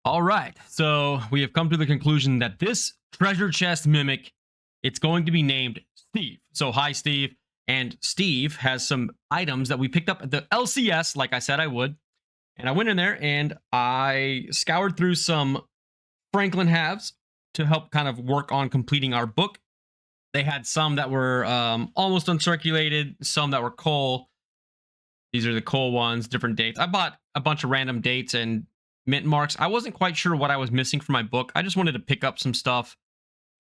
All right. So we have come to the conclusion that this treasure chest mimic, it's going to be named Steve. So hi, Steve. And Steve has some items that we picked up at the LCS, like I said I would. And I went in there and I scoured through some Franklin halves to help kind of work on completing our book. They had some that were almost uncirculated, some that were coal. These are the coal ones, different dates. I bought a bunch of random dates and mint marks. I wasn't quite sure what I was missing for my book. I just wanted to pick up some stuff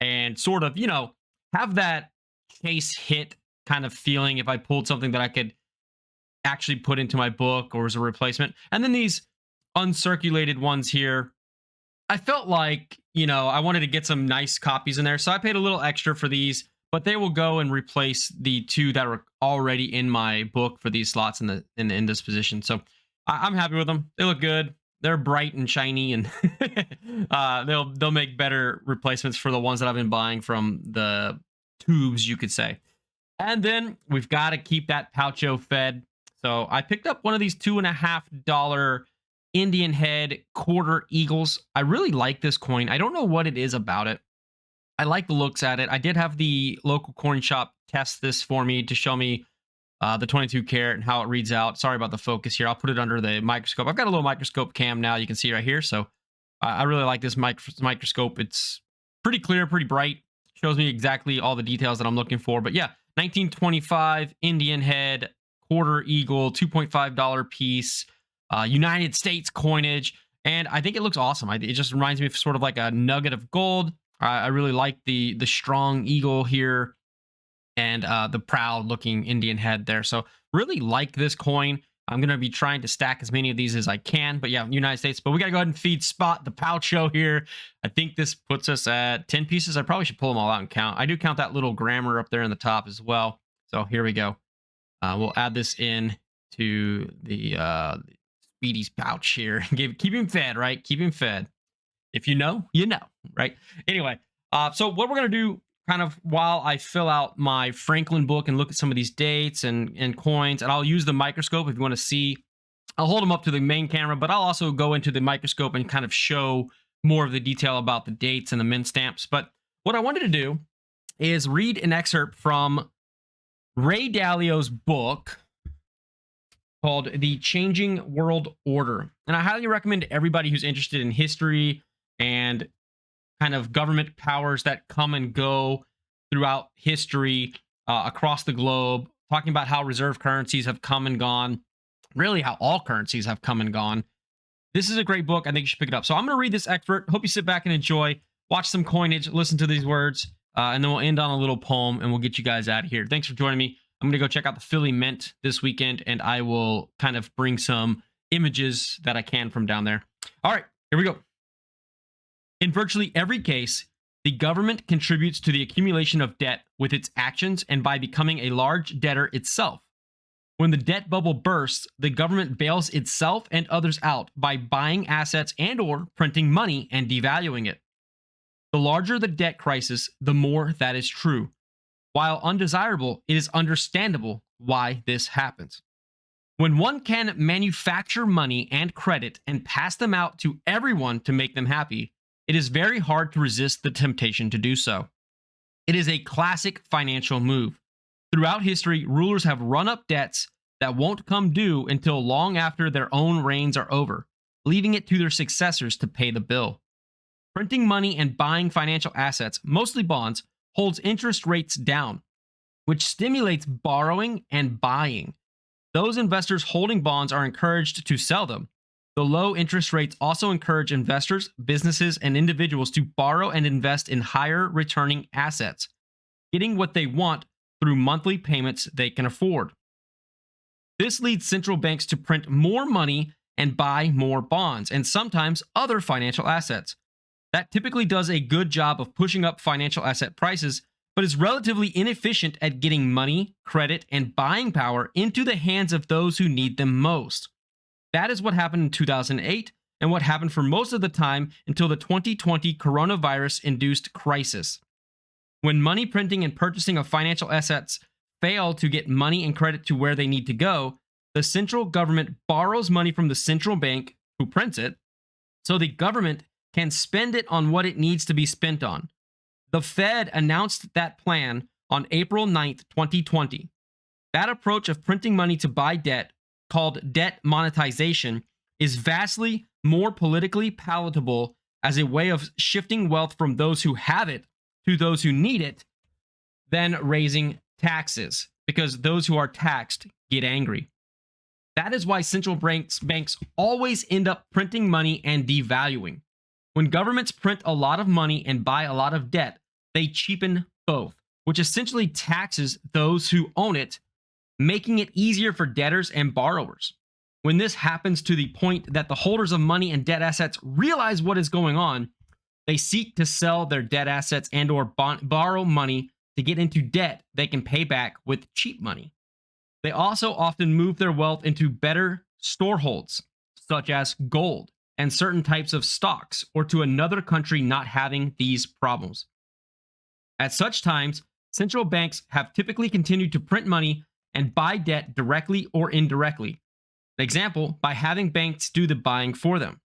and sort of, have that chase hit kind of feeling if I pulled something that I could actually put into my book or as a replacement. And then these uncirculated ones here, I felt like, I wanted to get some nice copies in there. So I paid a little extra for these, but they will go and replace the two that are already in my book for these slots in this position. So I'm happy with them. They look good. They're bright and shiny, and they'll make better replacements for the ones that I've been buying from the tubes, you could say. And then we've got to keep that Poucho fed. So I picked up one of these $2.50 Indian head quarter eagles. I really like this coin. I don't know what it is about it. I like the looks at it. I did have the local coin shop test this for me to show me the 22 karat and how it reads out. Sorry about the focus here. I'll put it under the microscope. I've got a little microscope cam now. You can see right here. So I really like this microscope. It's pretty clear, pretty bright. Shows me exactly all the details that I'm looking for. But yeah, 1925 Indian head quarter eagle, $2.50 piece, United States coinage. And I think it looks awesome. It just reminds me of sort of like a nugget of gold. I really like the strong eagle here and the proud looking Indian head there. So really like this coin. I'm going to be trying to stack as many of these as I can. But yeah, United States. But we got to go ahead and feed Spot the Poucho here. I think this puts us at 10 pieces. I probably should pull them all out and count. I do count that little grammar up there in the top as well. So here we go. We'll add this in to the Speedy's pouch here. Keep him fed, right? Keep him fed. If you know, right? Anyway, so what we're going to do kind of while I fill out my Franklin book and look at some of these dates and coins, and I'll use the microscope if you want to see. I'll hold them up to the main camera, but I'll also go into the microscope and kind of show more of the detail about the dates and the mint stamps. But what I wanted to do is read an excerpt from Ray Dalio's book called The Changing World Order. And I highly recommend everybody who's interested in history and kind of government powers that come and go throughout history across the globe, talking about how reserve currencies have come and gone, really how all currencies have come and gone. This is a great book. I think you should pick it up. So I'm going to read this excerpt. Hope you sit back and enjoy, watch some coinage, listen to these words, and then we'll end on a little poem and we'll get you guys out of here. Thanks for joining me. I'm going to go check out the Philly Mint this weekend, and I will kind of bring some images that I can from down there. All right, here we go. In virtually every case, the government contributes to the accumulation of debt with its actions and by becoming a large debtor itself. When the debt bubble bursts, the government bails itself and others out by buying assets and/or printing money and devaluing it. The larger the debt crisis, the more that is true. While undesirable, it is understandable why this happens. When one can manufacture money and credit and pass them out to everyone to make them happy, it is very hard to resist the temptation to do so. It is a classic financial move. Throughout history, rulers have run up debts that won't come due until long after their own reigns are over, leaving it to their successors to pay the bill. Printing money and buying financial assets, mostly bonds, holds interest rates down, which stimulates borrowing and buying. Those investors holding bonds are encouraged to sell them. The low interest rates also encourage investors, businesses, and individuals to borrow and invest in higher returning assets, getting what they want through monthly payments they can afford. This leads central banks to print more money and buy more bonds, and sometimes other financial assets. That typically does a good job of pushing up financial asset prices, but is relatively inefficient at getting money, credit, and buying power into the hands of those who need them most. That is what happened in 2008 and what happened for most of the time until the 2020 coronavirus-induced crisis. When money printing and purchasing of financial assets fail to get money and credit to where they need to go, the central government borrows money from the central bank, who prints it, so the government can spend it on what it needs to be spent on. The Fed announced that plan on April 9th, 2020. That approach of printing money to buy debt, called debt monetization, is vastly more politically palatable as a way of shifting wealth from those who have it to those who need it than raising taxes, because those who are taxed get angry. That is why central banks always end up printing money and devaluing. When governments print a lot of money and buy a lot of debt, they cheapen both, which essentially taxes those who own it, making it easier for debtors and borrowers. When this happens to the point that the holders of money and debt assets realize what is going on, they seek to sell their debt assets and or borrow money to get into debt they can pay back with cheap money. They also often move their wealth into better storeholds, such as gold and certain types of stocks, or to another country not having these problems. At such times, central banks have typically continued to print money and buy debt directly or indirectly. An example, by having banks do the buying for them,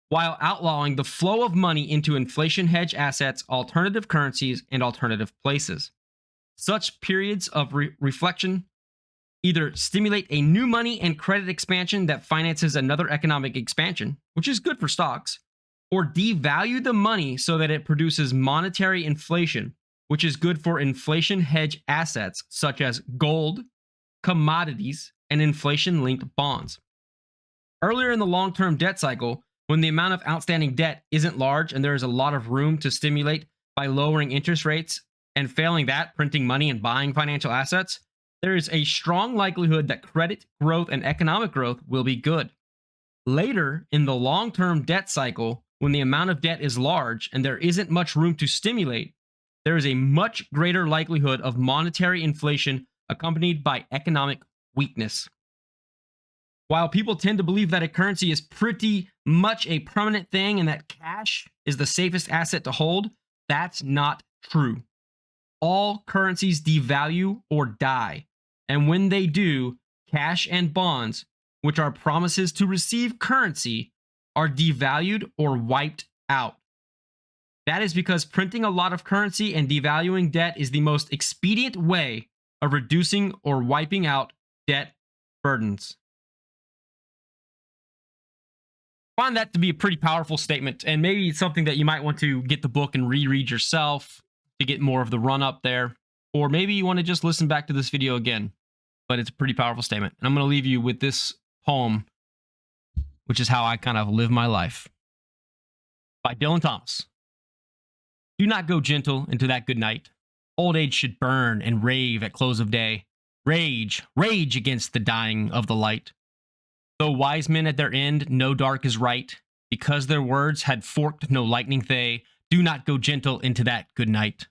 while outlawing the flow of money into inflation hedge assets, alternative currencies, and alternative places. Such periods of reflection either stimulate a new money and credit expansion that finances another economic expansion, which is good for stocks, or devalue the money so that it produces monetary inflation, which is good for inflation hedge assets such as gold, commodities, and inflation-linked bonds. Earlier in the long-term debt cycle, when the amount of outstanding debt isn't large and there is a lot of room to stimulate by lowering interest rates, and failing that, printing money and buying financial assets, there is a strong likelihood that credit growth and economic growth will be good. Later in the long-term debt cycle, when the amount of debt is large and there isn't much room to stimulate, there is a much greater likelihood of monetary inflation accompanied by economic weakness. While people tend to believe that a currency is pretty much a permanent thing and that cash is the safest asset to hold, that's not true. All currencies devalue or die, and when they do, cash and bonds, which are promises to receive currency, are devalued or wiped out. That is because printing a lot of currency and devaluing debt is the most expedient way of reducing or wiping out debt burdens. I find that to be a pretty powerful statement, and maybe it's something that you might want to get the book and reread yourself to get more of the run up there, or maybe you want to just listen back to this video again, but it's a pretty powerful statement. And I'm going to leave you with this poem, which is how I kind of live my life, by Dylan Thomas. Do not go gentle into that good night. Old age should burn and rave at close of day. Rage, rage against the dying of the light. Though wise men at their end know dark is right, because their words had forked no lightning they, do not go gentle into that good night.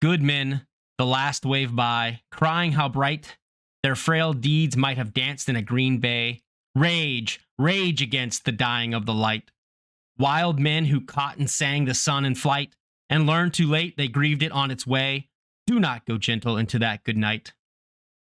Good men, the last wave by, crying how bright their frail deeds might have danced in a green bay. Rage, rage against the dying of the light. Wild men who caught and sang the sun in flight, and learned too late they grieved it on its way, do not go gentle into that good night.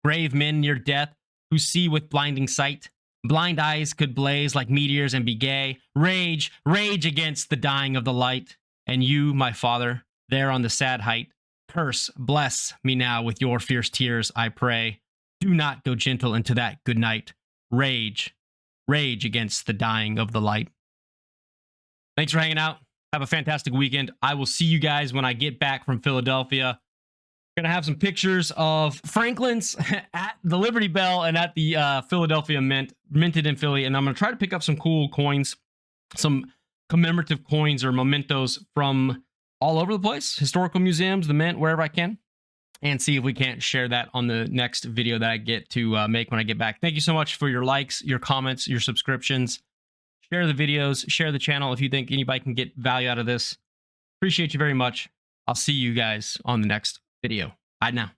Brave men near death, who see with blinding sight, blind eyes could blaze like meteors and be gay. Rage, rage against the dying of the light. And you, my father, there on the sad height, curse, bless me now with your fierce tears, I pray. Do not go gentle into that good night. Rage, rage against the dying of the light. Thanks for hanging out. Have a fantastic weekend. I will see you guys when I get back from Philadelphia. Gonna have some pictures of Franklin's at the Liberty Bell and at the Philadelphia Mint, minted in Philly. And I'm gonna try to pick up some cool coins, some commemorative coins or mementos from all over the place, historical museums, the Mint, wherever I can, and see if we can't share that on the next video that I get to make when I get back. Thank you so much for your likes, your comments, your subscriptions. Share the videos, share the channel if you think anybody can get value out of this. Appreciate you very much. I'll see you guys on the next video. Bye now.